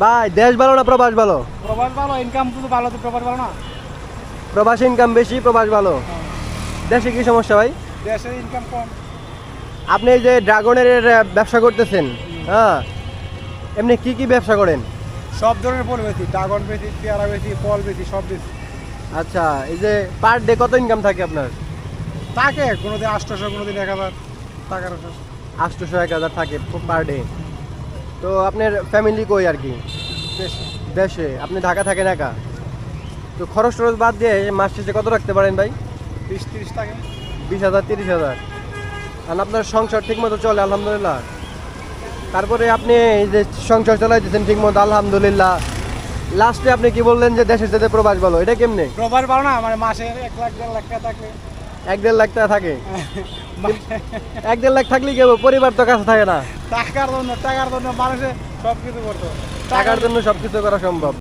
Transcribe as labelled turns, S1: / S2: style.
S1: ভাই দেশ ভালো না প্রবাস ভালো?
S2: প্রবাস ভালো, ইনকাম তো ভালো, তো প্রবাস ভালো না।
S1: প্রবাসে ইনকাম বেশি, প্রবাস ভালো। দেশে কি সমস্যা ভাই?
S2: দেশের ইনকাম কম।
S1: আপনি এই যে ড্রাগনের ব্যবসা করতেছেন, হ্যাঁ, এমনি কি কি ব্যবসা করেন?
S2: সব ধরনের ফল বেশি, ড্রাগন বেশি, পেয়ারা বেশি, ফল বেশি, সব বেশি।
S1: আচ্ছা, এই যে পার ডে কত ইনকাম থাকে আপনার?
S2: থাকে কোনোদিন 800, কোনোদিন 1000 টাকার ওপর।
S1: 800-1000 থাকে পার ডে। তো আপনার ফ্যামিলি কই আর কি?
S2: বেশি
S1: দেশে। আপনি ঢাকা থাকেন একা? তো খরচ টরচ বাদ দিয়ে মাস শেষে কত রাখতে পারেন ভাই?
S2: 20-30 টাকা।
S1: 20,000 30,000। আর আপনার সংসার ঠিক মতো চলে আলহামদুলিল্লাহ? তারপরে আপনি এই যে সংসার চালাইতেছেন ঠিক মতো আলহামদুলিল্লাহ, লাস্টে আপনি কি বললেন যে দেশের সাথে প্রবাস ভালো, এটা কেমনে?
S2: প্রবাস ভালো না, মানে মাসে 1 লাখ 1.5 লাখ টাকা থাকলে।
S1: 1-1.5 লাখ টাকা থাকে? 1-1.5 লাখ থাকলেই কেবল, পরিবার তো কাছে থাকে না।
S2: টাকার জন্য মানুষে সব কিছু করতো।
S1: টাকার জন্য সবকিছু করা সম্ভব।